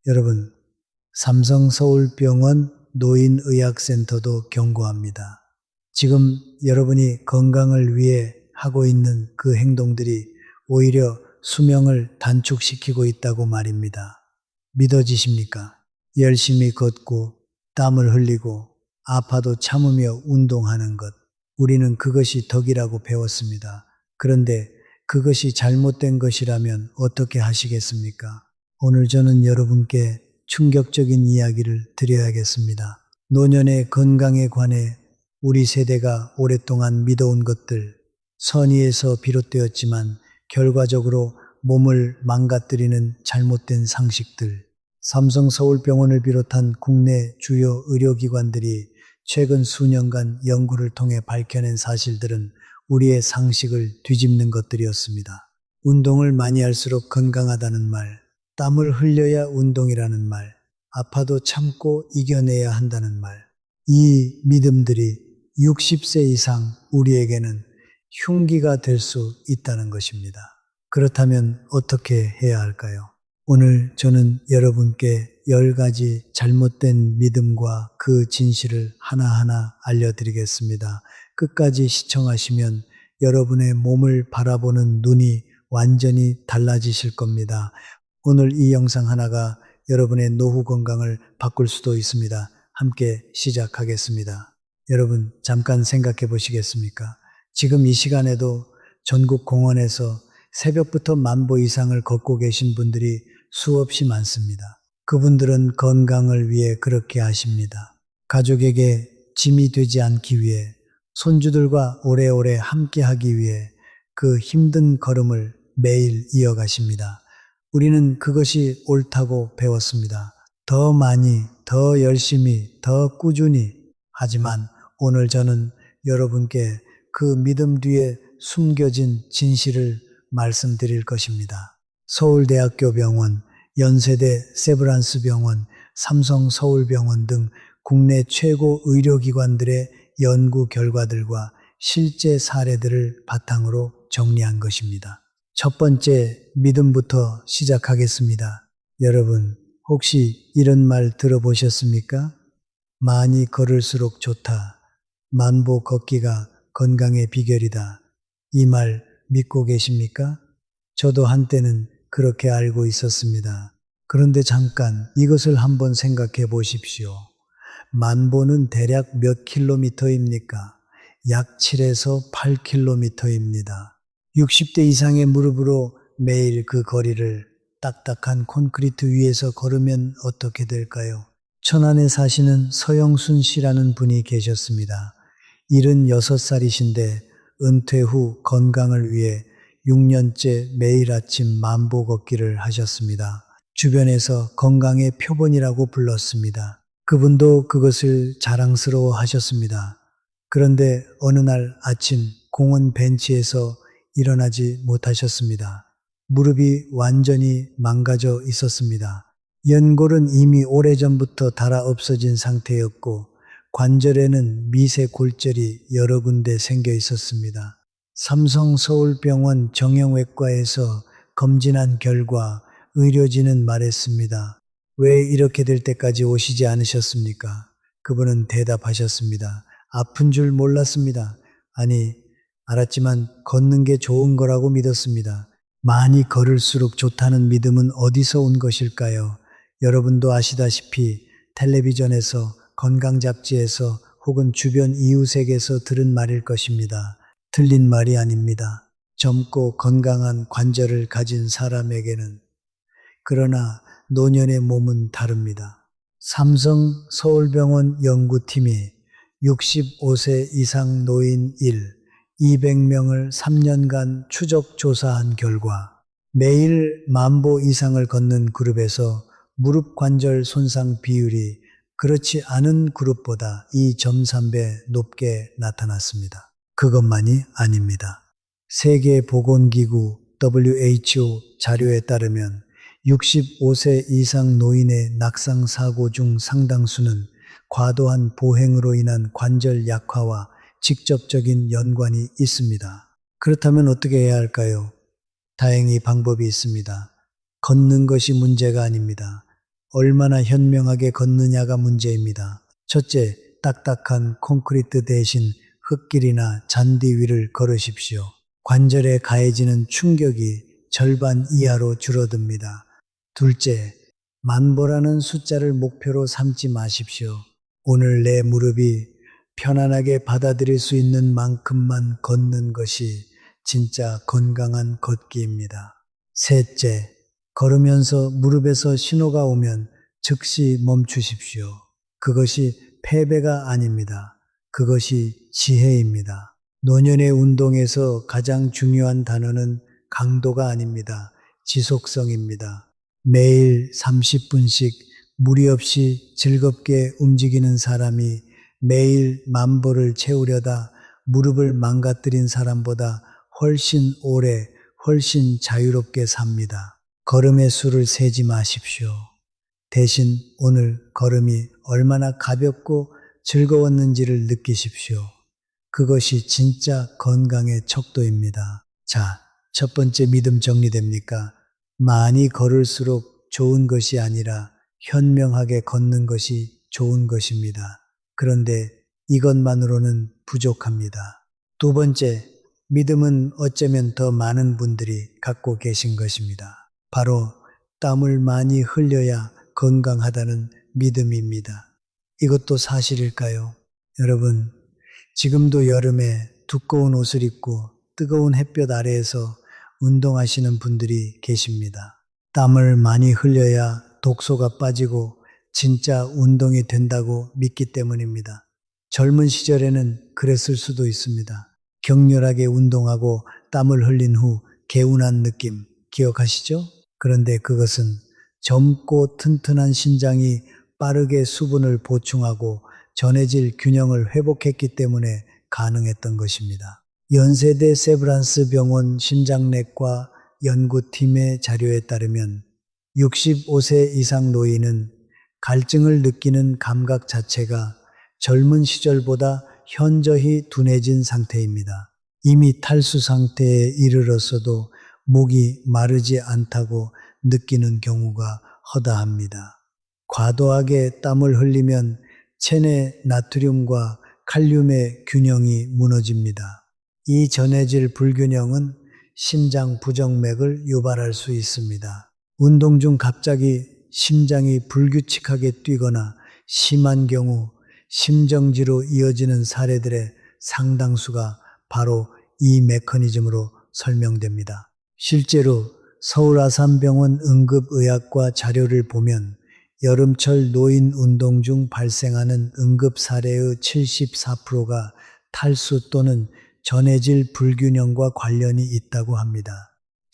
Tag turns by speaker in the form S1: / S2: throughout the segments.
S1: 여러분, 삼성서울병원 노인의학센터도 경고합니다. 지금 여러분이 건강을 위해 하고 있는 그 행동들이 오히려 수명을 단축시키고 있다고 말입니다. 믿어지십니까? 열심히 걷고 땀을 흘리고 아파도 참으며 운동하는 것. 우리는 그것이 덕이라고 배웠습니다. 그런데 그것이 잘못된 것이라면 어떻게 하시겠습니까? 오늘 저는 여러분께 충격적인 이야기를 드려야겠습니다. 노년의 건강에 관해 우리 세대가 오랫동안 믿어온 것들, 선의에서 비롯되었지만 결과적으로 몸을 망가뜨리는 잘못된 상식들, 삼성서울병원을 비롯한 국내 주요 의료기관들이 최근 수년간 연구를 통해 밝혀낸 사실들은 우리의 상식을 뒤집는 것들이었습니다. 운동을 많이 할수록 건강하다는 말, 땀을 흘려야 운동이라는 말, 아파도 참고 이겨내야 한다는 말. 이 믿음들이 60세 이상 우리에게는 흉기가 될 수 있다는 것입니다. 그렇다면 어떻게 해야 할까요? 오늘 저는 여러분께 10가지 잘못된 믿음과 그 진실을 하나하나 알려드리겠습니다. 끝까지 시청하시면 여러분의 몸을 바라보는 눈이 완전히 달라지실 겁니다. 오늘 이 영상 하나가 여러분의 노후 건강을 바꿀 수도 있습니다. 함께 시작하겠습니다. 여러분, 잠깐 생각해 보시겠습니까? 지금 이 시간에도 전국 공원에서 새벽부터 10,000보 이상을 걷고 계신 분들이 수없이 많습니다. 그분들은 건강을 위해 그렇게 하십니다. 가족에게 짐이 되지 않기 위해, 손주들과 오래오래 함께 하기 위해 그 힘든 걸음을 매일 이어가십니다. 우리는 그것이 옳다고 배웠습니다. 더 많이, 더 열심히, 더 꾸준히. 하지만 오늘 저는 여러분께 그 믿음 뒤에 숨겨진 진실을 말씀드릴 것입니다. 서울대학교 병원, 연세대 세브란스 병원, 삼성서울병원 등 국내 최고 의료기관들의 연구 결과들과 실제 사례들을 바탕으로 정리한 것입니다. 첫 번째 믿음부터 시작하겠습니다. 여러분, 혹시 이런 말 들어보셨습니까? 많이 걸을수록 좋다. 10,000보 걷기가 건강의 비결이다. 이 말 믿고 계십니까? 저도 한때는 그렇게 알고 있었습니다. 그런데 잠깐 이것을 한번 생각해 보십시오. 10,000보는 대략 몇 킬로미터입니까? 약 7에서 8킬로미터입니다. 60대 이상의 무릎으로 매일 그 거리를 딱딱한 콘크리트 위에서 걸으면 어떻게 될까요? 천안에 사시는 서영순 씨라는 분이 계셨습니다. 76살이신데 은퇴 후 건강을 위해 6년째 매일 아침 10,000보 걷기를 하셨습니다. 주변에서 건강의 표본이라고 불렀습니다. 그분도 그것을 자랑스러워 하셨습니다. 그런데 어느 날 아침 공원 벤치에서 일어나지 못하셨습니다. 무릎이 완전히 망가져 있었습니다. 연골은 이미 오래전부터 닳아 없어진 상태였고 관절에는 미세 골절이 여러 군데 생겨 있었습니다. 삼성서울병원 정형외과에서 검진한 결과 의료진은 말했습니다. 왜 이렇게 될 때까지 오시지 않으셨습니까? 그분은 대답하셨습니다. 아픈 줄 몰랐습니다. 아니, 알았지만 걷는 게 좋은 거라고 믿었습니다. 많이 걸을수록 좋다는 믿음은 어디서 온 것일까요? 여러분도 아시다시피 텔레비전에서, 건강잡지에서 혹은 주변 이웃에게서 들은 말일 것입니다. 틀린 말이 아닙니다. 젊고 건강한 관절을 가진 사람에게는. 그러나 노년의 몸은 다릅니다. 삼성서울병원 연구팀이 65세 이상 노인 200명을 3년간 추적 조사한 결과 매일 10,000보 이상을 걷는 그룹에서 무릎 관절 손상 비율이 그렇지 않은 그룹보다 2.3배 높게 나타났습니다. 그것만이 아닙니다. 세계보건기구 WHO 자료에 따르면 65세 이상 노인의 낙상사고 중 상당수는 과도한 보행으로 인한 관절 약화와 직접적인 연관이 있습니다. 그렇다면 어떻게 해야 할까요? 다행히 방법이 있습니다. 걷는 것이 문제가 아닙니다. 얼마나 현명하게 걷느냐가 문제입니다. 첫째, 딱딱한 콘크리트 대신 흙길이나 잔디 위를 걸으십시오. 관절에 가해지는 충격이 절반 이하로 줄어듭니다. 둘째, 만보라는 숫자를 목표로 삼지 마십시오. 오늘 내 무릎이 편안하게 받아들일 수 있는 만큼만 걷는 것이 진짜 건강한 걷기입니다. 셋째, 걸으면서 무릎에서 신호가 오면 즉시 멈추십시오. 그것이 패배가 아닙니다. 그것이 지혜입니다. 노년의 운동에서 가장 중요한 단어는 강도가 아닙니다. 지속성입니다. 매일 30분씩 무리 없이 즐겁게 움직이는 사람이 매일 만보를 채우려다 무릎을 망가뜨린 사람보다 훨씬 오래, 훨씬 자유롭게 삽니다. 걸음의 수를 세지 마십시오. 대신 오늘 걸음이 얼마나 가볍고 즐거웠는지를 느끼십시오. 그것이 진짜 건강의 척도입니다. 자, 첫 번째 믿음 정리됩니까? 많이 걸을수록 좋은 것이 아니라 현명하게 걷는 것이 좋은 것입니다. 그런데 이것만으로는 부족합니다. 두 번째, 믿음은 어쩌면 더 많은 분들이 갖고 계신 것입니다. 바로 땀을 많이 흘려야 건강하다는 믿음입니다. 이것도 사실일까요? 여러분, 지금도 여름에 두꺼운 옷을 입고 뜨거운 햇볕 아래에서 운동하시는 분들이 계십니다. 땀을 많이 흘려야 독소가 빠지고 진짜 운동이 된다고 믿기 때문입니다. 젊은 시절에는 그랬을 수도 있습니다. 격렬하게 운동하고 땀을 흘린 후 개운한 느낌 기억하시죠? 그런데 그것은 젊고 튼튼한 신장이 빠르게 수분을 보충하고 전해질 균형을 회복했기 때문에 가능했던 것입니다. 연세대 세브란스 병원 신장내과 연구팀의 자료에 따르면 65세 이상 노인은 갈증을 느끼는 감각 자체가 젊은 시절보다 현저히 둔해진 상태입니다. 이미 탈수 상태에 이르렀어도 목이 마르지 않다고 느끼는 경우가 허다합니다. 과도하게 땀을 흘리면 체내 나트륨과 칼륨의 균형이 무너집니다. 이 전해질 불균형은 심장 부정맥을 유발할 수 있습니다. 운동 중 갑자기 심장이 불규칙하게 뛰거나 심한 경우 심정지로 이어지는 사례들의 상당수가 바로 이 메커니즘으로 설명됩니다. 실제로 서울 아산병원 응급의학과 자료를 보면 여름철 노인 운동 중 발생하는 응급 사례의 74%가 탈수 또는 전해질 불균형과 관련이 있다고 합니다.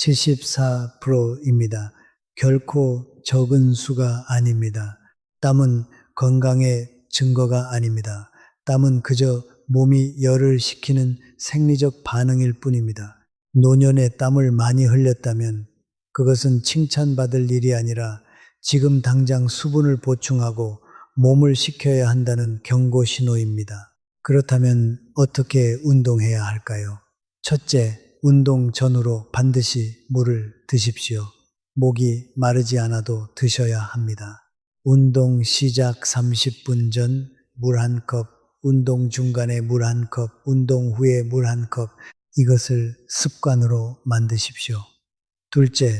S1: 74%입니다. 결코 적은 수가 아닙니다. 땀은 건강의 증거가 아닙니다. 땀은 그저 몸이 열을 식히는 생리적 반응일 뿐입니다. 노년에 땀을 많이 흘렸다면 그것은 칭찬받을 일이 아니라 지금 당장 수분을 보충하고 몸을 식혀야 한다는 경고 신호입니다. 그렇다면 어떻게 운동해야 할까요? 첫째, 운동 전후로 반드시 물을 드십시오. 목이 마르지 않아도 드셔야 합니다. 운동 시작 30분 전 물 한 컵, 운동 중간에 물 한 컵, 운동 후에 물 한 컵, 이것을 습관으로 만드십시오. 둘째,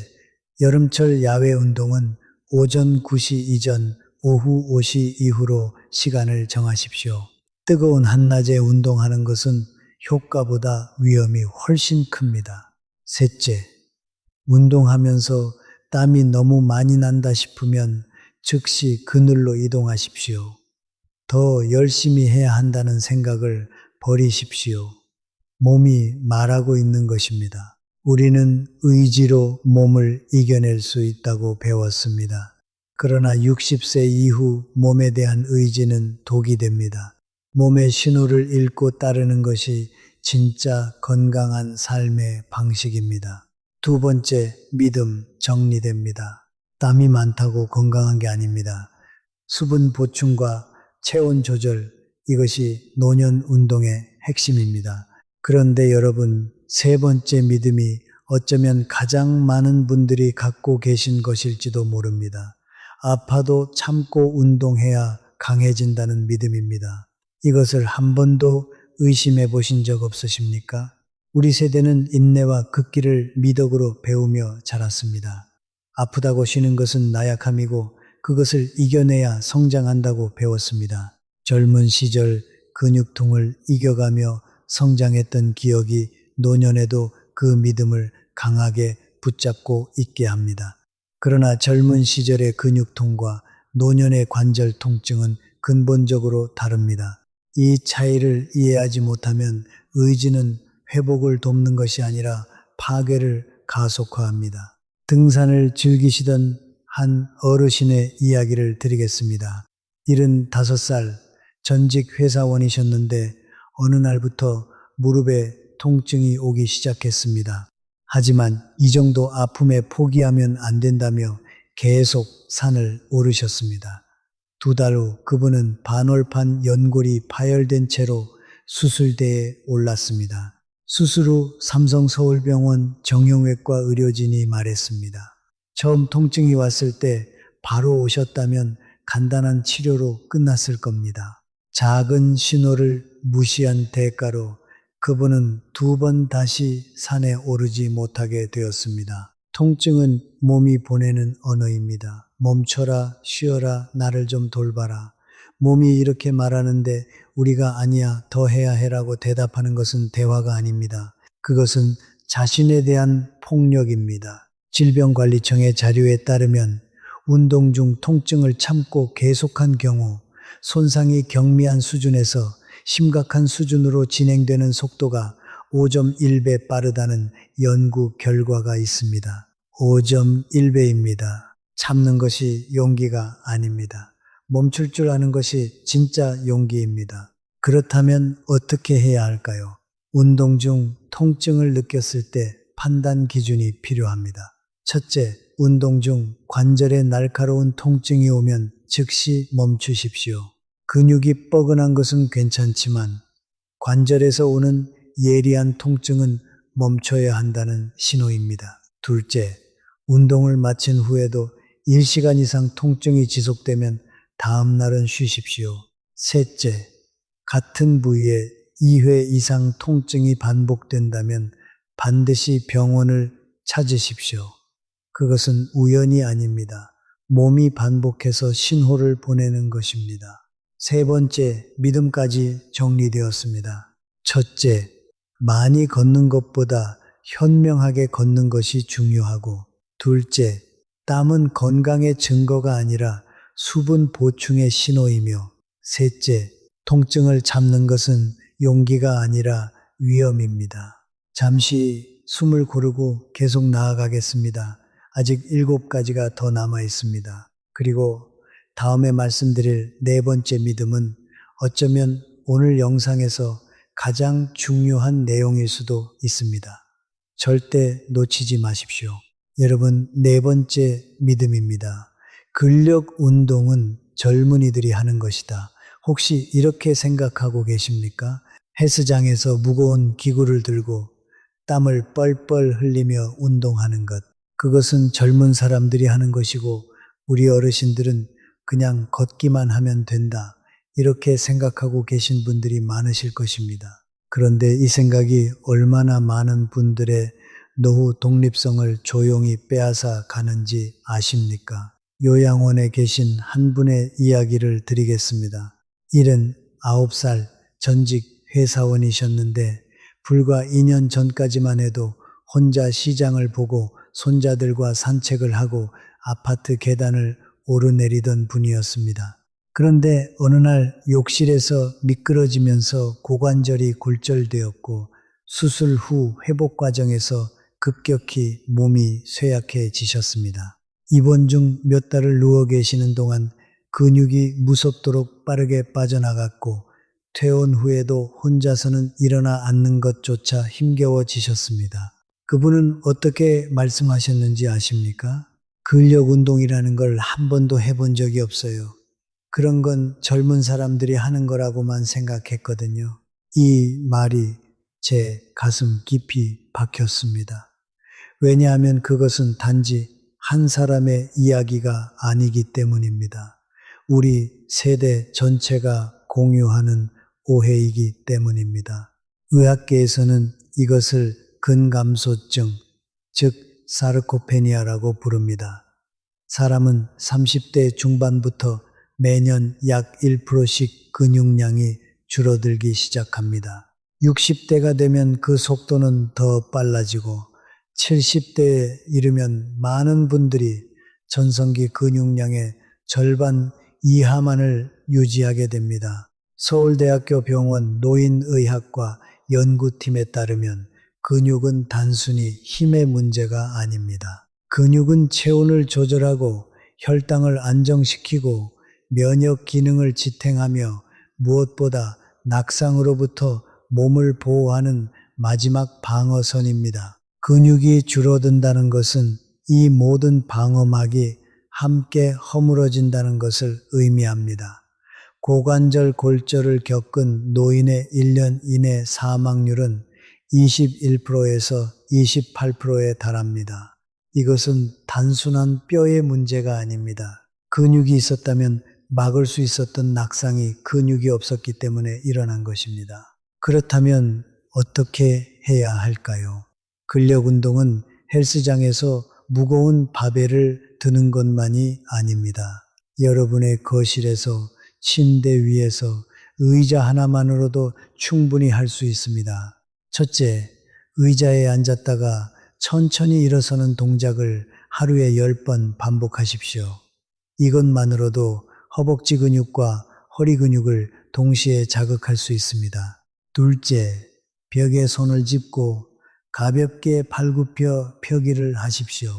S1: 여름철 야외 운동은 오전 9시 이전, 오후 5시 이후로 시간을 정하십시오. 뜨거운 한낮에 운동하는 것은 효과보다 위험이 훨씬 큽니다. 셋째, 운동하면서 땀이 너무 많이 난다 싶으면 즉시 그늘로 이동하십시오. 더 열심히 해야 한다는 생각을 버리십시오. 몸이 말하고 있는 것입니다. 우리는 의지로 몸을 이겨낼 수 있다고 배웠습니다. 그러나 60세 이후 몸에 대한 의지는 독이 됩니다. 몸의 신호를 읽고 따르는 것이 진짜 건강한 삶의 방식입니다. 두 번째, 믿음 정리됩니다. 땀이 많다고 건강한 게 아닙니다. 수분 보충과 체온 조절, 이것이 노년 운동의 핵심입니다. 그런데 여러분, 세 번째 믿음이 어쩌면 가장 많은 분들이 갖고 계신 것일지도 모릅니다. 아파도 참고 운동해야 강해진다는 믿음입니다. 이것을 한 번도 의심해 보신 적 없으십니까? 우리 세대는 인내와 극기를 미덕으로 배우며 자랐습니다. 아프다고 쉬는 것은 나약함이고 그것을 이겨내야 성장한다고 배웠습니다. 젊은 시절 근육통을 이겨가며 성장했던 기억이 노년에도 그 믿음을 강하게 붙잡고 있게 합니다. 그러나 젊은 시절의 근육통과 노년의 관절 통증은 근본적으로 다릅니다. 이 차이를 이해하지 못하면 의지는 회복을 돕는 것이 아니라 파괴를 가속화합니다. 등산을 즐기시던 한 어르신의 이야기를 드리겠습니다. 75살 전직 회사원이셨는데 어느 날부터 무릎에 통증이 오기 시작했습니다. 하지만 이 정도 아픔에 포기하면 안 된다며 계속 산을 오르셨습니다. 2달 후 그분은 반월판 연골이 파열된 채로 수술대에 올랐습니다. 수술 후 삼성서울병원 정형외과 의료진이 말했습니다. 처음 통증이 왔을 때 바로 오셨다면 간단한 치료로 끝났을 겁니다. 작은 신호를 무시한 대가로 그분은 2번 다시 산에 오르지 못하게 되었습니다. 통증은 몸이 보내는 언어입니다. 멈춰라, 쉬어라, 나를 좀 돌봐라. 몸이 이렇게 말하는데 우리가 아니야, 더 해야 해라고 대답하는 것은 대화가 아닙니다. 그것은 자신에 대한 폭력입니다. 질병관리청의 자료에 따르면 운동 중 통증을 참고 계속한 경우 손상이 경미한 수준에서 심각한 수준으로 진행되는 속도가 5.1배 빠르다는 연구 결과가 있습니다. 5.1배입니다. 참는 것이 용기가 아닙니다. 멈출 줄 아는 것이 진짜 용기입니다. 그렇다면 어떻게 해야 할까요? 운동 중 통증을 느꼈을 때 판단 기준이 필요합니다. 첫째, 운동 중 관절에 날카로운 통증이 오면 즉시 멈추십시오. 근육이 뻐근한 것은 괜찮지만 관절에서 오는 예리한 통증은 멈춰야 한다는 신호입니다. 둘째, 운동을 마친 후에도 1시간 이상 통증이 지속되면 다음 날은 쉬십시오. 셋째, 같은 부위에 2회 이상 통증이 반복된다면 반드시 병원을 찾으십시오. 그것은 우연이 아닙니다. 몸이 반복해서 신호를 보내는 것입니다. 세 번째, 믿음까지 정리되었습니다. 첫째, 많이 걷는 것보다 현명하게 걷는 것이 중요하고, 둘째, 땀은 건강의 증거가 아니라 수분 보충의 신호이며, 셋째, 통증을 참는 것은 용기가 아니라 위험입니다. 잠시 숨을 고르고 계속 나아가겠습니다. 아직 7가지가 더 남아 있습니다. 그리고 다음에 말씀드릴 4번째 믿음은 어쩌면 오늘 영상에서 가장 중요한 내용일 수도 있습니다. 절대 놓치지 마십시오. 여러분, 4번째 믿음입니다. 근력 운동은 젊은이들이 하는 것이다. 혹시 이렇게 생각하고 계십니까? 헬스장에서 무거운 기구를 들고 땀을 뻘뻘 흘리며 운동하는 것. 그것은 젊은 사람들이 하는 것이고 우리 어르신들은 그냥 걷기만 하면 된다. 이렇게 생각하고 계신 분들이 많으실 것입니다. 그런데 이 생각이 얼마나 많은 분들의 노후 독립성을 조용히 빼앗아 가는지 아십니까? 요양원에 계신 한 분의 이야기를 드리겠습니다. 79살 전직 회사원이셨는데 불과 2년 전까지만 해도 혼자 시장을 보고 손자들과 산책을 하고 아파트 계단을 오르내리던 분이었습니다. 그런데 어느 날 욕실에서 미끄러지면서 고관절이 골절되었고 수술 후 회복 과정에서 급격히 몸이 쇠약해지셨습니다. 입원 중 몇 달을 누워 계시는 동안 근육이 무섭도록 빠르게 빠져나갔고 퇴원 후에도 혼자서는 일어나 앉는 것조차 힘겨워지셨습니다. 그분은 어떻게 말씀하셨는지 아십니까? 근력 운동이라는 걸 한 번도 해본 적이 없어요. 그런 건 젊은 사람들이 하는 거라고만 생각했거든요. 이 말이 제 가슴 깊이 박혔습니다. 왜냐하면 그것은 단지 한 사람의 이야기가 아니기 때문입니다. 우리 세대 전체가 공유하는 오해이기 때문입니다. 의학계에서는 이것을 근감소증, 즉 사르코페니아라고 부릅니다. 사람은 30대 중반부터 매년 약 1%씩 근육량이 줄어들기 시작합니다. 60대가 되면 그 속도는 더 빨라지고 70대에 이르면 많은 분들이 전성기 근육량의 절반 이하만을 유지하게 됩니다. 서울대학교 병원 노인의학과 연구팀에 따르면 근육은 단순히 힘의 문제가 아닙니다. 근육은 체온을 조절하고 혈당을 안정시키고 면역 기능을 지탱하며 무엇보다 낙상으로부터 몸을 보호하는 마지막 방어선입니다. 근육이 줄어든다는 것은 이 모든 방어막이 함께 허물어진다는 것을 의미합니다. 고관절 골절을 겪은 노인의 1년 이내 사망률은 21%에서 28%에 달합니다. 이것은 단순한 뼈의 문제가 아닙니다. 근육이 있었다면 막을 수 있었던 낙상이 근육이 없었기 때문에 일어난 것입니다. 그렇다면 어떻게 해야 할까요? 근력 운동은 헬스장에서 무거운 바벨을 드는 것만이 아닙니다. 여러분의 거실에서 침대 위에서 의자 하나만으로도 충분히 할 수 있습니다. 첫째, 의자에 앉았다가 천천히 일어서는 동작을 하루에 10번 반복하십시오. 이것만으로도 허벅지 근육과 허리 근육을 동시에 자극할 수 있습니다. 둘째, 벽에 손을 짚고 가볍게 팔굽혀 펴기를 하십시오.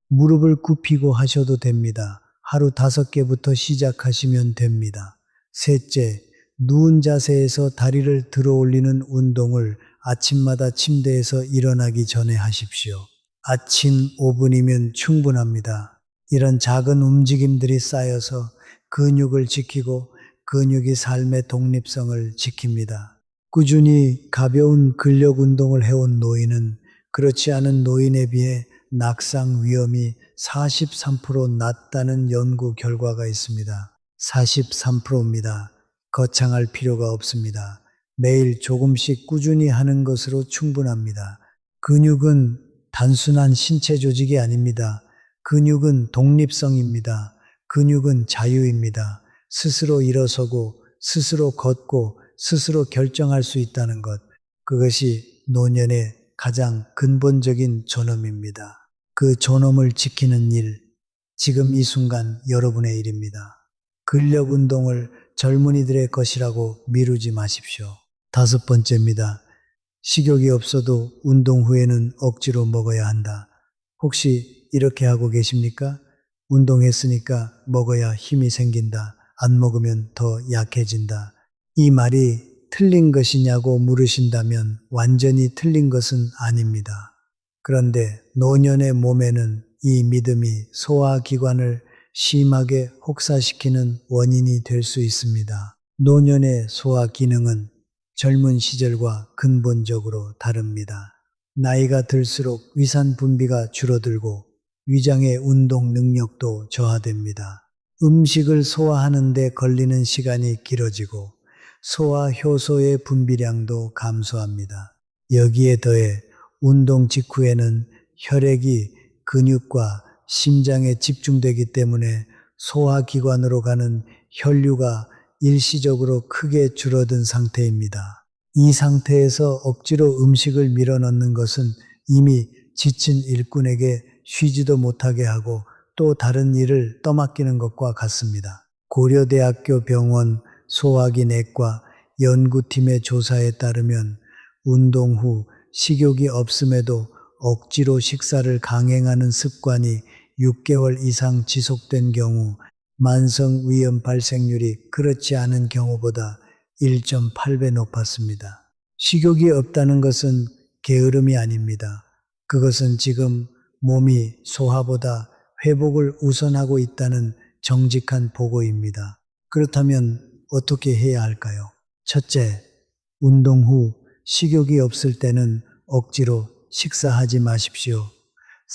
S1: 무릎을 굽히고 하셔도 됩니다. 하루 5개부터 시작하시면 됩니다. 셋째, 누운 자세에서 다리를 들어 올리는 운동을 아침마다 침대에서 일어나기 전에 하십시오. 아침 5분이면 충분합니다. 이런 작은 움직임들이 쌓여서 근육을 지키고 근육이 삶의 독립성을 지킵니다. 꾸준히 가벼운 근력 운동을 해온 노인은 그렇지 않은 노인에 비해 낙상 위험이 43% 낮다는 연구 결과가 있습니다. 43%입니다. 거창할 필요가 없습니다. 매일 조금씩 꾸준히 하는 것으로 충분합니다. 근육은 단순한 신체 조직이 아닙니다. 근육은 독립성입니다. 근육은 자유입니다. 스스로 일어서고 스스로 걷고 스스로 결정할 수 있다는 것, 그것이 노년의 가장 근본적인 존엄입니다. 그 존엄을 지키는 일, 지금 이 순간 여러분의 일입니다. 근력 운동을 젊은이들의 것이라고 미루지 마십시오. 5번째입니다. 식욕이 없어도 운동 후에는 억지로 먹어야 한다. 혹시 이렇게 하고 계십니까? 운동했으니까 먹어야 힘이 생긴다. 안 먹으면 더 약해진다. 이 말이 틀린 것이냐고 물으신다면 완전히 틀린 것은 아닙니다. 그런데 노년의 몸에는 이 믿음이 소화기관을 심하게 혹사시키는 원인이 될 수 있습니다. 노년의 소화 기능은 젊은 시절과 근본적으로 다릅니다. 나이가 들수록 위산 분비가 줄어들고 위장의 운동 능력도 저하됩니다. 음식을 소화하는 데 걸리는 시간이 길어지고 소화 효소의 분비량도 감소합니다. 여기에 더해 운동 직후에는 혈액이 근육과 심장에 집중되기 때문에 소화기관으로 가는 혈류가 일시적으로 크게 줄어든 상태입니다. 이 상태에서 억지로 음식을 밀어넣는 것은 이미 지친 일꾼에게 쉬지도 못하게 하고 또 다른 일을 떠맡기는 것과 같습니다. 고려대학교 병원 소화기 내과 연구팀의 조사에 따르면 운동 후 식욕이 없음에도 억지로 식사를 강행하는 습관이 6개월 이상 지속된 경우 만성위염 발생률이 그렇지 않은 경우보다 1.8배 높았습니다. 식욕이 없다는 것은 게으름이 아닙니다. 그것은 지금 몸이 소화보다 회복을 우선하고 있다는 정직한 보고입니다. 그렇다면 어떻게 해야 할까요? 첫째, 운동 후 식욕이 없을 때는 억지로 식사하지 마십시오.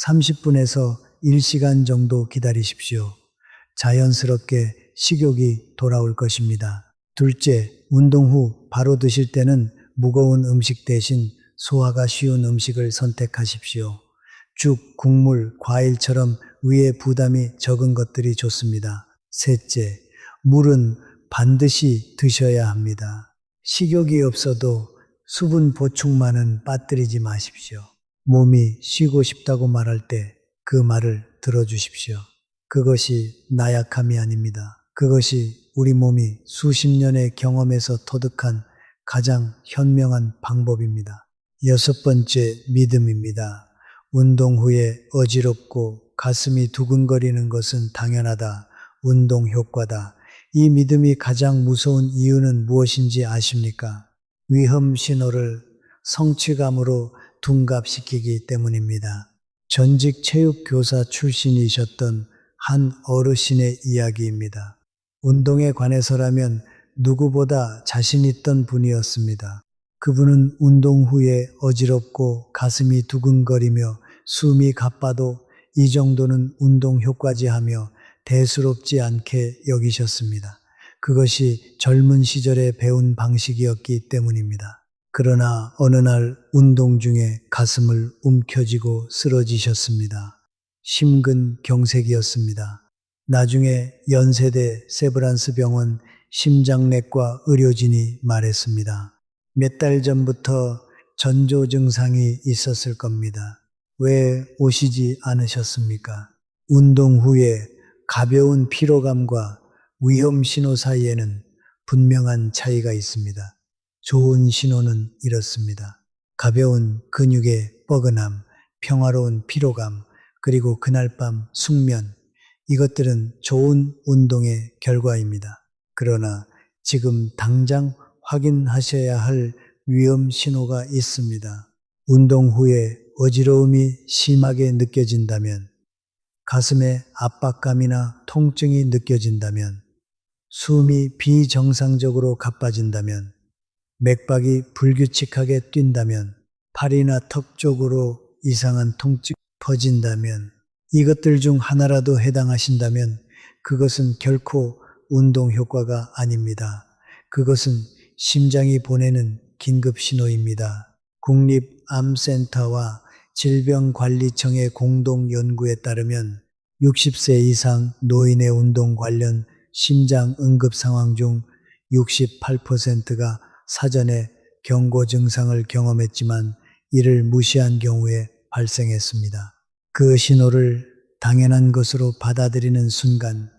S1: 30분에서 1시간 정도 기다리십시오. 자연스럽게 식욕이 돌아올 것입니다. 둘째, 운동 후 바로 드실 때는 무거운 음식 대신 소화가 쉬운 음식을 선택하십시오. 죽, 국물, 과일처럼 위에 부담이 적은 것들이 좋습니다. 셋째, 물은 반드시 드셔야 합니다. 식욕이 없어도 수분 보충만은 빠뜨리지 마십시오. 몸이 쉬고 싶다고 말할 때 그 말을 들어주십시오. 그것이 나약함이 아닙니다. 그것이 우리 몸이 수십 년의 경험에서 터득한 가장 현명한 방법입니다. 여섯 번째, 믿음입니다. 운동 후에 어지럽고 가슴이 두근거리는 것은 당연하다. 운동 효과다. 이 믿음이 가장 무서운 이유는 무엇인지 아십니까? 위험 신호를 성취감으로 둔갑시키기 때문입니다. 전직 체육교사 출신이셨던 한 어르신의 이야기입니다. 운동에 관해서라면 누구보다 자신 있던 분이었습니다. 그분은 운동 후에 어지럽고 가슴이 두근거리며 숨이 가빠도 이 정도는 운동 효과지 하며 대수롭지 않게 여기셨습니다. 그것이 젊은 시절에 배운 방식이었기 때문입니다. 그러나 어느 날 운동 중에 가슴을 움켜쥐고 쓰러지셨습니다. 심근경색이었습니다. 나중에 연세대 세브란스 병원 심장내과 의료진이 말했습니다. 몇 달 전부터 전조 증상이 있었을 겁니다. 왜 오시지 않으셨습니까? 운동 후에 가벼운 피로감과 위험 신호 사이에는 분명한 차이가 있습니다. 좋은 신호는 이렇습니다. 가벼운 근육의 뻐근함, 평화로운 피로감, 그리고 그날 밤 숙면, 이것들은 좋은 운동의 결과입니다. 그러나 지금 당장 확인하셔야 할 위험 신호가 있습니다. 운동 후에 어지러움이 심하게 느껴진다면, 가슴에 압박감이나 통증이 느껴진다면, 숨이 비정상적으로 가빠진다면, 맥박이 불규칙하게 뛴다면, 팔이나 턱 쪽으로 이상한 통증이 퍼진다면, 이것들 중 하나라도 해당하신다면 그것은 결코 운동 효과가 아닙니다. 그것은 심장이 보내는 긴급 신호입니다. 국립암센터와 질병관리청의 공동 연구에 따르면 60세 이상 노인의 운동 관련 심장 응급 상황 중 68%가 사전에 경고 증상을 경험했지만 이를 무시한 경우에 발생했습니다. 그 신호를 당연한 것으로 받아들이는 순간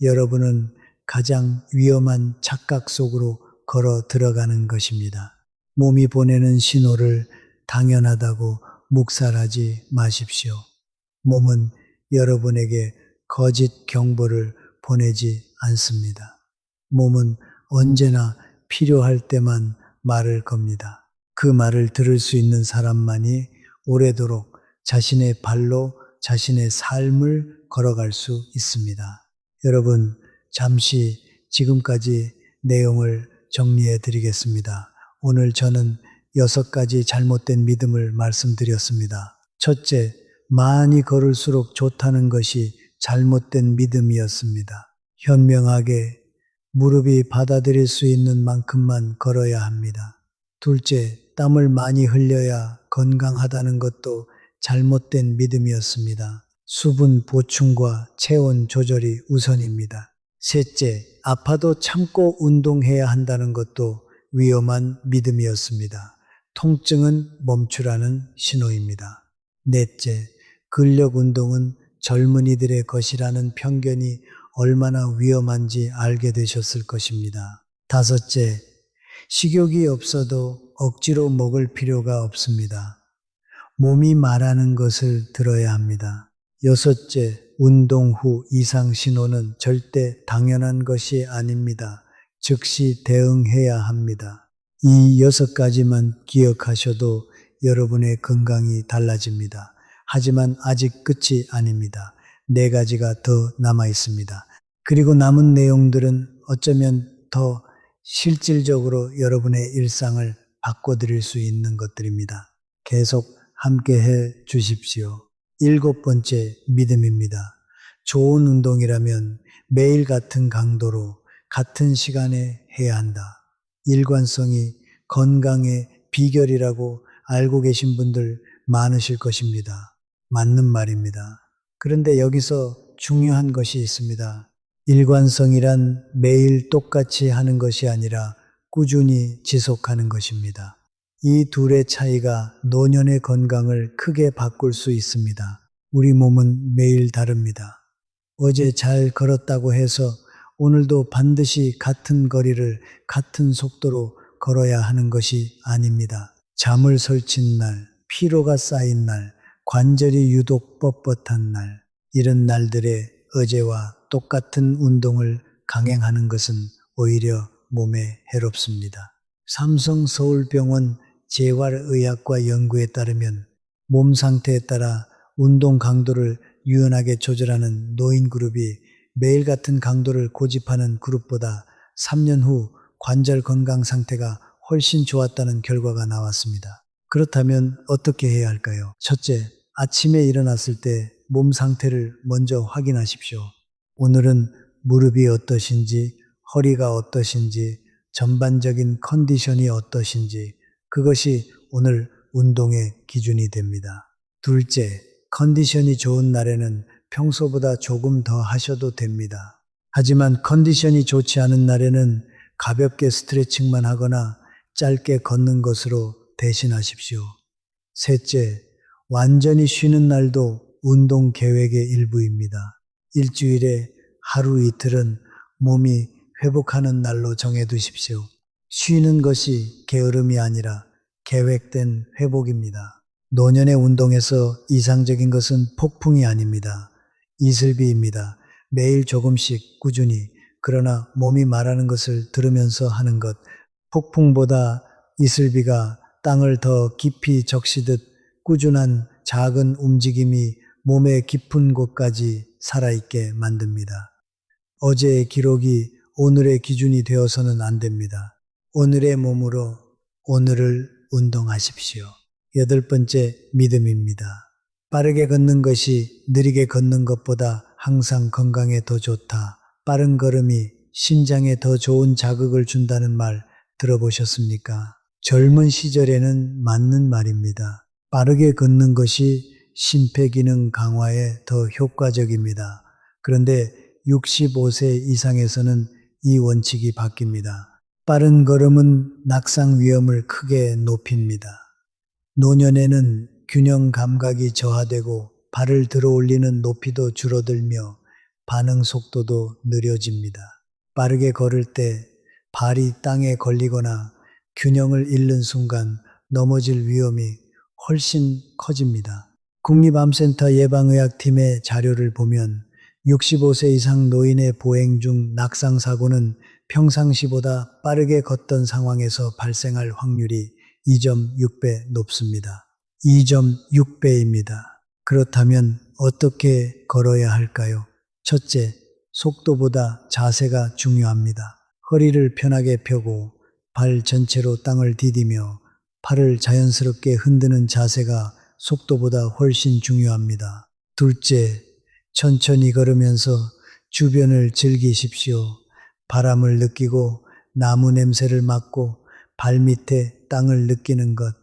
S1: 여러분은 가장 위험한 착각 속으로 걸어 들어가는 것입니다. 몸이 보내는 신호를 당연하다고 묵살하지 마십시오. 몸은 여러분에게 거짓 경보를 보내지 않습니다. 몸은 언제나 필요할 때만 말을 겁니다. 그 말을 들을 수 있는 사람만이 오래도록 자신의 발로 자신의 삶을 걸어갈 수 있습니다. 여러분, 잠시 지금까지 내용을 정리해 드리겠습니다. 오늘 저는 6가지 잘못된 믿음을 말씀드렸습니다. 첫째, 많이 걸을수록 좋다는 것이 잘못된 믿음이었습니다. 현명하게 무릎이 받아들일 수 있는 만큼만 걸어야 합니다. 둘째, 땀을 많이 흘려야 건강하다는 것도 잘못된 믿음이었습니다. 수분 보충과 체온 조절이 우선입니다. 셋째, 아파도 참고 운동해야 한다는 것도 위험한 믿음이었습니다. 통증은 멈추라는 신호입니다. 넷째, 근력 운동은 젊은이들의 것이라는 편견이 얼마나 위험한지 알게 되셨을 것입니다. 다섯째, 식욕이 없어도 억지로 먹을 필요가 없습니다. 몸이 말하는 것을 들어야 합니다. 여섯째, 운동 후 이상 신호는 절대 당연한 것이 아닙니다. 즉시 대응해야 합니다. 이 6가지만 기억하셔도 여러분의 건강이 달라집니다. 하지만 아직 끝이 아닙니다. 4가지가 더 남아 있습니다. 그리고 남은 내용들은 어쩌면 더 실질적으로 여러분의 일상을 바꿔드릴 수 있는 것들입니다. 계속 함께 해 주십시오. 7번째 믿음입니다. 좋은 운동이라면 매일 같은 강도로 같은 시간에 해야 한다. 일관성이 건강의 비결이라고 알고 계신 분들 많으실 것입니다. 맞는 말입니다. 그런데 여기서 중요한 것이 있습니다. 일관성이란 매일 똑같이 하는 것이 아니라 꾸준히 지속하는 것입니다. 이 둘의 차이가 노년의 건강을 크게 바꿀 수 있습니다. 우리 몸은 매일 다릅니다. 어제 잘 걸었다고 해서 오늘도 반드시 같은 거리를 같은 속도로 걸어야 하는 것이 아닙니다. 잠을 설친 날, 피로가 쌓인 날, 관절이 유독 뻣뻣한 날, 이런 날들에 어제와 똑같은 운동을 강행하는 것은 오히려 몸에 해롭습니다. 삼성서울병원 재활의학과 연구에 따르면 몸 상태에 따라 운동 강도를 유연하게 조절하는 노인 그룹이 매일 같은 강도를 고집하는 그룹보다 3년 후 관절 건강 상태가 훨씬 좋았다는 결과가 나왔습니다. 그렇다면 어떻게 해야 할까요? 첫째, 아침에 일어났을 때 몸 상태를 먼저 확인하십시오. 오늘은 무릎이 어떠신지, 허리가 어떠신지, 전반적인 컨디션이 어떠신지, 그것이 오늘 운동의 기준이 됩니다. 둘째, 컨디션이 좋은 날에는 평소보다 조금 더 하셔도 됩니다. 하지만 컨디션이 좋지 않은 날에는 가볍게 스트레칭만 하거나 짧게 걷는 것으로 대신하십시오. 셋째, 완전히 쉬는 날도 운동 계획의 일부입니다. 일주일에 하루 이틀은 몸이 회복하는 날로 정해두십시오. 쉬는 것이 게으름이 아니라 계획된 회복입니다. 노년의 운동에서 이상적인 것은 폭풍이 아닙니다. 이슬비입니다. 매일 조금씩 꾸준히, 그러나 몸이 말하는 것을 들으면서 하는 것. 폭풍보다 이슬비가 땅을 더 깊이 적시듯 꾸준한 작은 움직임이 몸의 깊은 곳까지 살아있게 만듭니다. 어제의 기록이 오늘의 기준이 되어서는 안 됩니다. 오늘의 몸으로 오늘을 운동하십시오. 8번째 믿음입니다. 빠르게 걷는 것이 느리게 걷는 것보다 항상 건강에 더 좋다. 빠른 걸음이 심장에 더 좋은 자극을 준다는 말 들어보셨습니까? 젊은 시절에는 맞는 말입니다. 빠르게 걷는 것이 심폐기능 강화에 더 효과적입니다. 그런데 65세 이상에서는 이 원칙이 바뀝니다. 빠른 걸음은 낙상 위험을 크게 높입니다. 노년에는 균형 감각이 저하되고 발을 들어 올리는 높이도 줄어들며 반응 속도도 느려집니다. 빠르게 걸을 때 발이 땅에 걸리거나 균형을 잃는 순간 넘어질 위험이 훨씬 커집니다. 국립암센터 예방의학팀의 자료를 보면 65세 이상 노인의 보행 중 낙상 사고는 평상시보다 빠르게 걷던 상황에서 발생할 확률이 2.6배 높습니다. 2.6배입니다. 그렇다면 어떻게 걸어야 할까요? 첫째, 속도보다 자세가 중요합니다. 허리를 편하게 펴고 발 전체로 땅을 디디며 팔을 자연스럽게 흔드는 자세가 속도보다 훨씬 중요합니다. 둘째, 천천히 걸으면서 주변을 즐기십시오. 바람을 느끼고 나무 냄새를 맡고 발밑에 땅을 느끼는 것,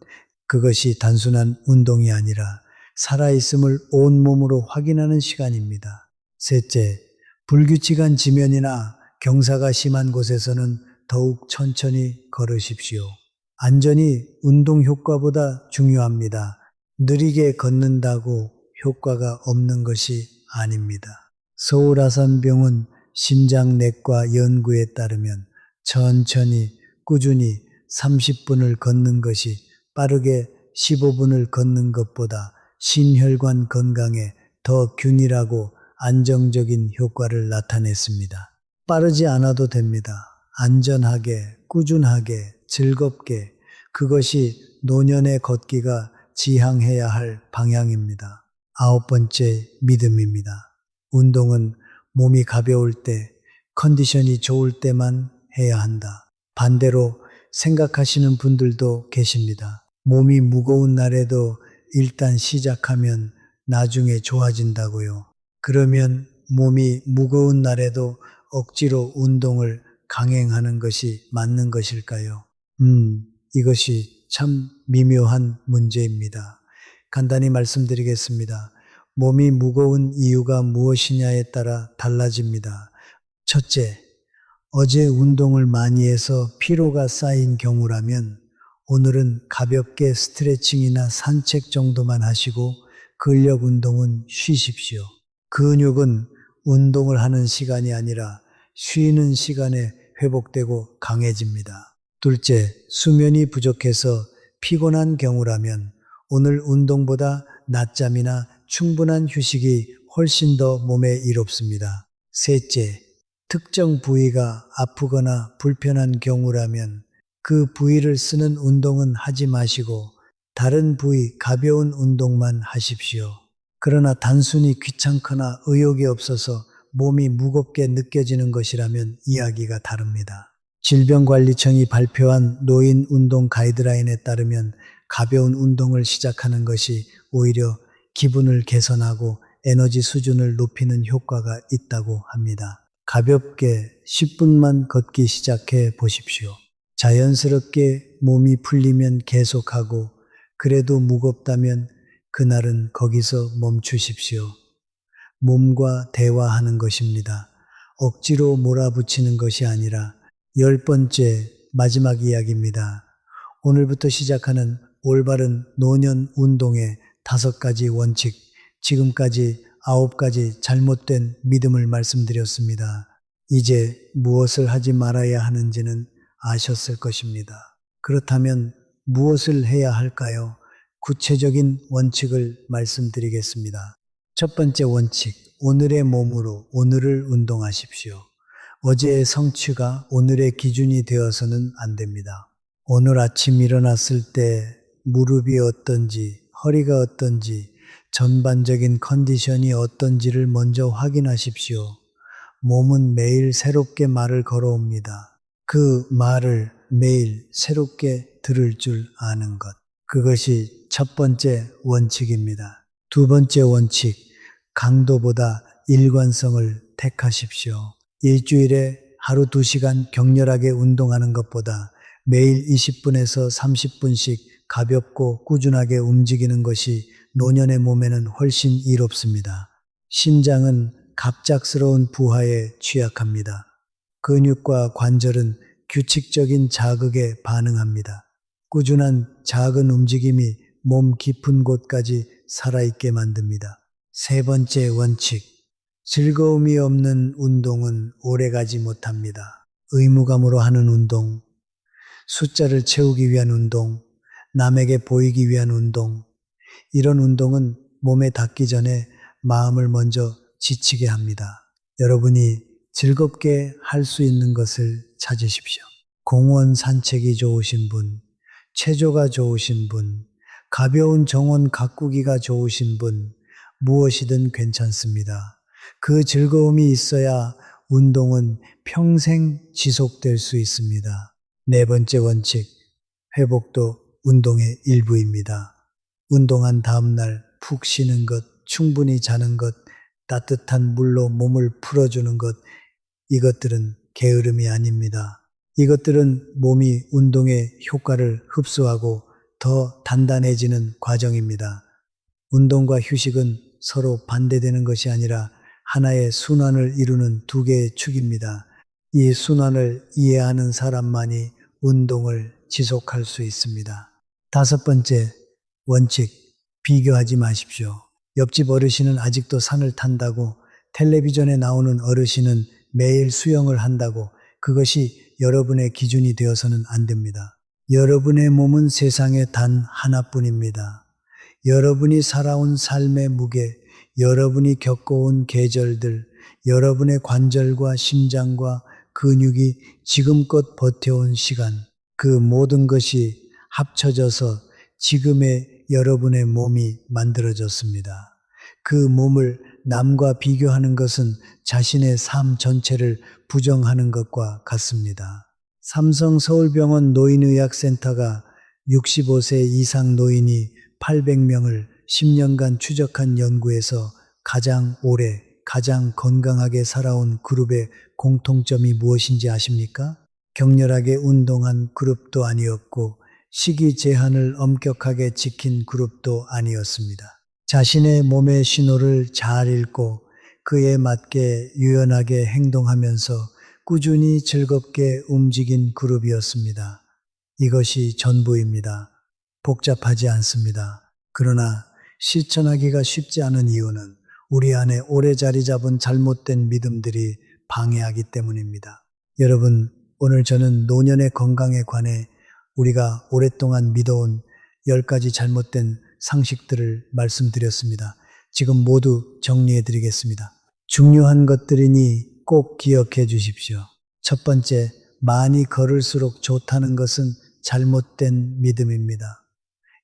S1: 그것이 단순한 운동이 아니라 살아있음을 온몸으로 확인하는 시간입니다. 셋째, 불규칙한 지면이나 경사가 심한 곳에서는 더욱 천천히 걸으십시오. 안전이 운동 효과보다 중요합니다. 느리게 걷는다고 효과가 없는 것이 아닙니다. 서울아산병원 심장내과 연구에 따르면 천천히 꾸준히 30분을 걷는 것이 빠르게 15분을 걷는 것보다 심혈관 건강에 더 균일하고 안정적인 효과를 나타냈습니다. 빠르지 않아도 됩니다. 안전하게, 꾸준하게, 즐겁게, 그것이 노년의 걷기가 지향해야 할 방향입니다. 9번째 믿음입니다. 운동은 몸이 가벼울 때, 컨디션이 좋을 때만 해야 한다. 반대로 생각하시는 분들도 계십니다. 몸이 무거운 날에도 일단 시작하면 나중에 좋아진다고요. 그러면 몸이 무거운 날에도 억지로 운동을 강행하는 것이 맞는 것일까요? 이것이 참 미묘한 문제입니다. 간단히 말씀드리겠습니다. 몸이 무거운 이유가 무엇이냐에 따라 달라집니다. 첫째, 어제 운동을 많이 해서 피로가 쌓인 경우라면 오늘은 가볍게 스트레칭이나 산책 정도만 하시고 근력 운동은 쉬십시오. 근육은 운동을 하는 시간이 아니라 쉬는 시간에 회복되고 강해집니다. 둘째, 수면이 부족해서 피곤한 경우라면 오늘 운동보다 낮잠이나 충분한 휴식이 훨씬 더 몸에 이롭습니다. 셋째, 특정 부위가 아프거나 불편한 경우라면 그 부위를 쓰는 운동은 하지 마시고 다른 부위 가벼운 운동만 하십시오. 그러나 단순히 귀찮거나 의욕이 없어서 몸이 무겁게 느껴지는 것이라면 이야기가 다릅니다. 질병관리청이 발표한 노인 운동 가이드라인에 따르면 가벼운 운동을 시작하는 것이 오히려 기분을 개선하고 에너지 수준을 높이는 효과가 있다고 합니다. 가볍게 10분만 걷기 시작해 보십시오. 자연스럽게 몸이 풀리면 계속하고 그래도 무겁다면 그날은 거기서 멈추십시오. 몸과 대화하는 것입니다. 억지로 몰아붙이는 것이 아니라 10번째 마지막 이야기입니다. 오늘부터 시작하는 올바른 노년 운동의 5가지 원칙, 지금까지 9가지 잘못된 믿음을 말씀드렸습니다. 이제 무엇을 하지 말아야 하는지는 아셨을 것입니다. 그렇다면 무엇을 해야 할까요? 구체적인 원칙을 말씀드리겠습니다. 첫 번째 원칙, 오늘의 몸으로 오늘을 운동하십시오. 어제의 성취가 오늘의 기준이 되어서는 안 됩니다. 오늘 아침 일어났을 때 무릎이 어떤지, 허리가 어떤지, 전반적인 컨디션이 어떤지를 먼저 확인하십시오. 몸은 매일 새롭게 말을 걸어옵니다. 그 말을 매일 새롭게 들을 줄 아는 것. 그것이 첫 번째 원칙입니다. 두 번째 원칙, 강도보다 일관성을 택하십시오. 일주일에 하루 2시간 격렬하게 운동하는 것보다 매일 20분에서 30분씩 가볍고 꾸준하게 움직이는 것이 노년의 몸에는 훨씬 이롭습니다. 심장은 갑작스러운 부하에 취약합니다. 근육과 관절은 규칙적인 자극에 반응합니다. 꾸준한 작은 움직임이 몸 깊은 곳까지 살아있게 만듭니다. 세 번째 원칙, 즐거움이 없는 운동은 오래가지 못합니다. 의무감으로 하는 운동, 숫자를 채우기 위한 운동, 남에게 보이기 위한 운동, 이런 운동은 몸에 닿기 전에 마음을 먼저 지치게 합니다. 여러분이 즐겁게 할 수 있는 것을 찾으십시오. 공원 산책이 좋으신 분, 체조가 좋으신 분, 가벼운 정원 가꾸기가 좋으신 분, 무엇이든 괜찮습니다. 그 즐거움이 있어야 운동은 평생 지속될 수 있습니다. 네 번째 원칙, 회복도 운동의 일부입니다. 운동한 다음날 푹 쉬는 것, 충분히 자는 것, 따뜻한 물로 몸을 풀어주는 것, 이것들은 게으름이 아닙니다. 이것들은 몸이 운동의 효과를 흡수하고 더 단단해지는 과정입니다. 운동과 휴식은 서로 반대되는 것이 아니라 하나의 순환을 이루는 두 개의 축입니다. 이 순환을 이해하는 사람만이 운동을 지속할 수 있습니다. 다섯 번째 원칙, 비교하지 마십시오. 옆집 어르신은 아직도 산을 탄다고, 텔레비전에 나오는 어르신은 매일 수영을 한다고, 그것이 여러분의 기준이 되어서는 안 됩니다. 여러분의 몸은 세상에 단 하나뿐입니다. 여러분이 살아온 삶의 무게, 여러분이 겪어온 계절들, 여러분의 관절과 심장과 근육이 지금껏 버텨온 시간, 그 모든 것이 합쳐져서 지금의 여러분의 몸이 만들어졌습니다. 그 몸을 남과 비교하는 것은 자신의 삶 전체를 부정하는 것과 같습니다. 삼성 서울병원 노인의학센터가 65세 이상 노인이 800명을 10년간 추적한 연구에서 가장 오래, 가장 건강하게 살아온 그룹의 공통점이 무엇인지 아십니까? 격렬하게 운동한 그룹도 아니었고 식이 제한을 엄격하게 지킨 그룹도 아니었습니다. 자신의 몸의 신호를 잘 읽고 그에 맞게 유연하게 행동하면서 꾸준히 즐겁게 움직인 그룹이었습니다. 이것이 전부입니다. 복잡하지 않습니다. 그러나 실천하기가 쉽지 않은 이유는 우리 안에 오래 자리 잡은 잘못된 믿음들이 방해하기 때문입니다. 여러분, 오늘 저는 노년의 건강에 관해 우리가 오랫동안 믿어온 10가지 잘못된 상식들을 말씀드렸습니다. 지금 모두 정리해 드리겠습니다. 중요한 것들이니 꼭 기억해 주십시오. 첫 번째, 많이 걸을수록 좋다는 것은 잘못된 믿음입니다.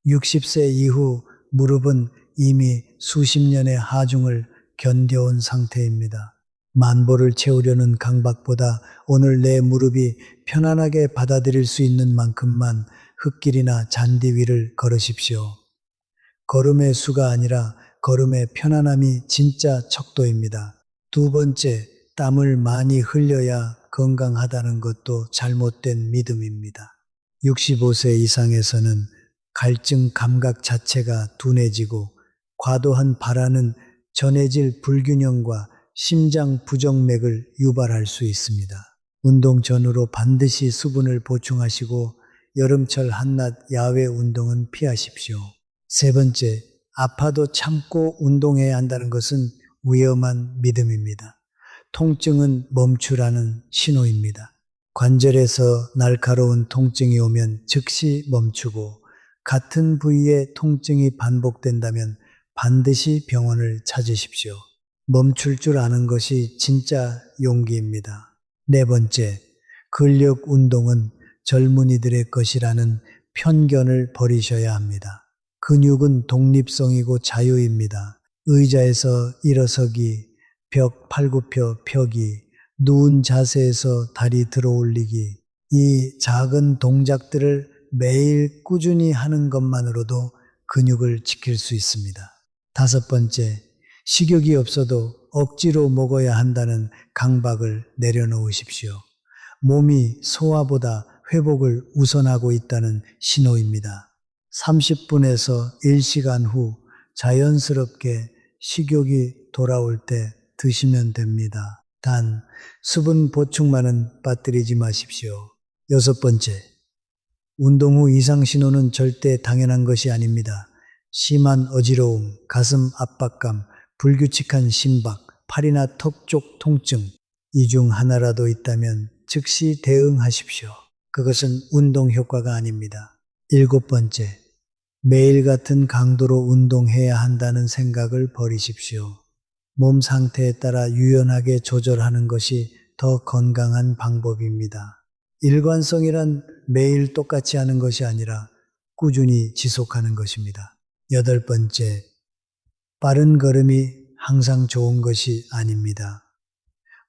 S1: 60세 이후 무릎은 이미 수십 년의 하중을 견뎌온 상태입니다. 만보를 채우려는 강박보다 오늘 내 무릎이 편안하게 받아들일 수 있는 만큼만 흙길이나 잔디 위를 걸으십시오. 걸음의 수가 아니라 걸음의 편안함이 진짜 척도입니다. 두 번째, 땀을 많이 흘려야 건강하다는 것도 잘못된 믿음입니다. 65세 이상에서는 갈증 감각 자체가 둔해지고 과도한 발화는 전해질 불균형과 심장 부정맥을 유발할 수 있습니다. 운동 전후로 반드시 수분을 보충하시고 여름철 한낮 야외 운동은 피하십시오. 세 번째, 아파도 참고 운동해야 한다는 것은 위험한 믿음입니다. 통증은 멈추라는 신호입니다. 관절에서 날카로운 통증이 오면 즉시 멈추고 같은 부위의 통증이 반복된다면 반드시 병원을 찾으십시오. 멈출 줄 아는 것이 진짜 용기입니다. 네 번째, 근력 운동은 젊은이들의 것이라는 편견을 버리셔야 합니다. 근육은 독립성이고 자유입니다. 의자에서 일어서기, 벽 팔굽혀 펴기, 누운 자세에서 다리 들어 올리기, 이 작은 동작들을 매일 꾸준히 하는 것만으로도 근육을 지킬 수 있습니다. 다섯 번째, 식욕이 없어도 억지로 먹어야 한다는 강박을 내려놓으십시오. 몸이 소화보다 회복을 우선하고 있다는 신호입니다. 30분에서 1시간 후 자연스럽게 식욕이 돌아올 때 드시면 됩니다. 단, 수분 보충만은 빠뜨리지 마십시오. 여섯 번째, 운동 후 이상 신호는 절대 당연한 것이 아닙니다. 심한 어지러움, 가슴 압박감, 불규칙한 심박, 팔이나 턱 쪽 통증, 이 중 하나라도 있다면 즉시 대응하십시오. 그것은 운동 효과가 아닙니다. 일곱 번째, 매일 같은 강도로 운동해야 한다는 생각을 버리십시오. 몸 상태에 따라 유연하게 조절하는 것이 더 건강한 방법입니다. 일관성이란 매일 똑같이 하는 것이 아니라 꾸준히 지속하는 것입니다. 여덟 번째, 빠른 걸음이 항상 좋은 것이 아닙니다.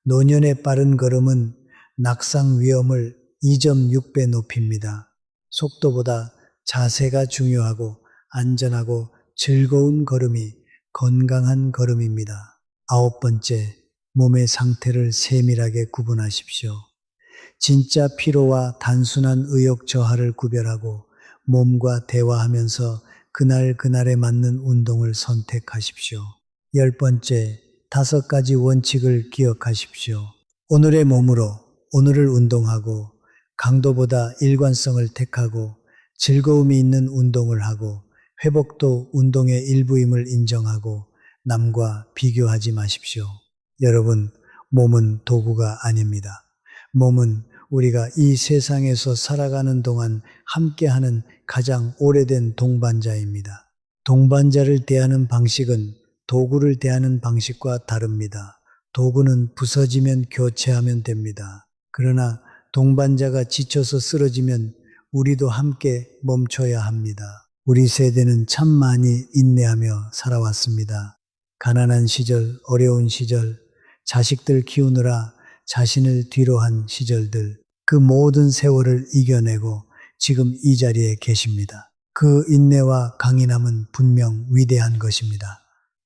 S1: 노년의 빠른 걸음은 낙상 위험을 2.6배 높입니다. 속도보다 자세가 중요하고 안전하고 즐거운 걸음이 건강한 걸음입니다. 아홉 번째, 몸의 상태를 세밀하게 구분하십시오. 진짜 피로와 단순한 의욕 저하를 구별하고 몸과 대화하면서 그날에 맞는 운동을 선택하십시오. 열 번째, 5가지 원칙을 기억하십시오. 오늘의 몸으로 오늘을 운동하고 강도보다 일관성을 택하고 즐거움이 있는 운동을 하고 회복도 운동의 일부임을 인정하고 남과 비교하지 마십시오. 여러분, 몸은 도구가 아닙니다. 몸은 우리가 이 세상에서 살아가는 동안 함께하는 가장 오래된 동반자입니다. 동반자를 대하는 방식은 도구를 대하는 방식과 다릅니다. 도구는 부서지면 교체하면 됩니다. 그러나 동반자가 지쳐서 쓰러지면 우리도 함께 멈춰야 합니다. 우리 세대는 참 많이 인내하며 살아왔습니다. 가난한 시절, 어려운 시절, 자식들 키우느라 자신을 뒤로 한 시절들, 그 모든 세월을 이겨내고 지금 이 자리에 계십니다. 그 인내와 강인함은 분명 위대한 것입니다.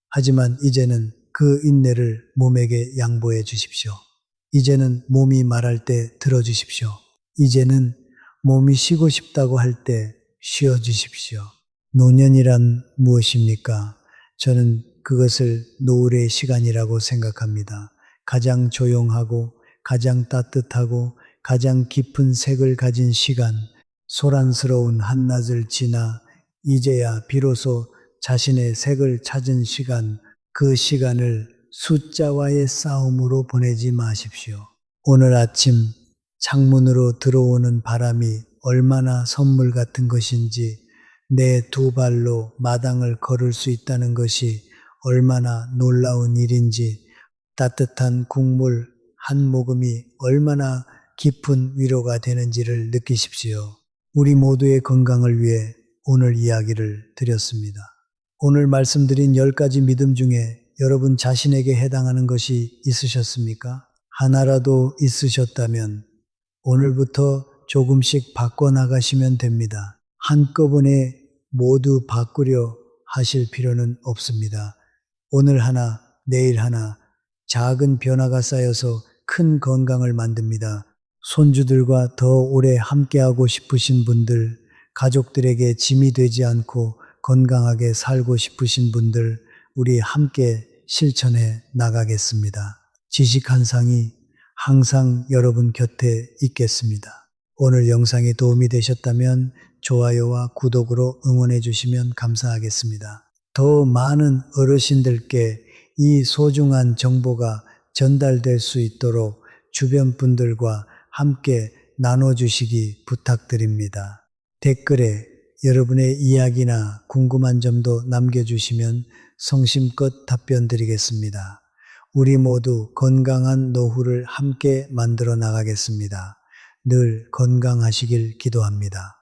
S1: 하지만 이제는 그 인내를 몸에게 양보해 주십시오. 이제는 몸이 말할 때 들어주십시오. 이제는 몸이 쉬고 싶다고 할 때 쉬어주십시오. 노년이란 무엇입니까? 저는 그것을 노을의 시간이라고 생각합니다. 가장 조용하고 가장 따뜻하고 가장 깊은 색을 가진 시간, 소란스러운 한낮을 지나 이제야 비로소 자신의 색을 찾은 시간, 그 시간을 숫자와의 싸움으로 보내지 마십시오. 오늘 아침 창문으로 들어오는 바람이 얼마나 선물 같은 것인지, 내 두 발로 마당을 걸을 수 있다는 것이 얼마나 놀라운 일인지, 따뜻한 국물 한 모금이 얼마나 깊은 위로가 되는지를 느끼십시오. 우리 모두의 건강을 위해 오늘 이야기를 드렸습니다. 오늘 말씀드린 10가지 믿음 중에 여러분 자신에게 해당하는 것이 있으셨습니까? 하나라도 있으셨다면 오늘부터 조금씩 바꿔나가시면 됩니다. 한꺼번에 모두 바꾸려 하실 필요는 없습니다. 오늘 하나, 내일 하나, 작은 변화가 쌓여서 큰 건강을 만듭니다. 손주들과 더 오래 함께하고 싶으신 분들, 가족들에게 짐이 되지 않고 건강하게 살고 싶으신 분들, 우리 함께 실천해 나가겠습니다. 지식 한 상이 항상 여러분 곁에 있겠습니다. 오늘 영상이 도움이 되셨다면 좋아요와 구독으로 응원해 주시면 감사하겠습니다. 더 많은 어르신들께 이 소중한 정보가 전달될 수 있도록 주변 분들과 함께 나눠주시기 부탁드립니다. 댓글에 여러분의 이야기나 궁금한 점도 남겨주시면 성심껏 답변 드리겠습니다. 우리 모두 건강한 노후를 함께 만들어 나가겠습니다. 늘 건강하시길 기도합니다.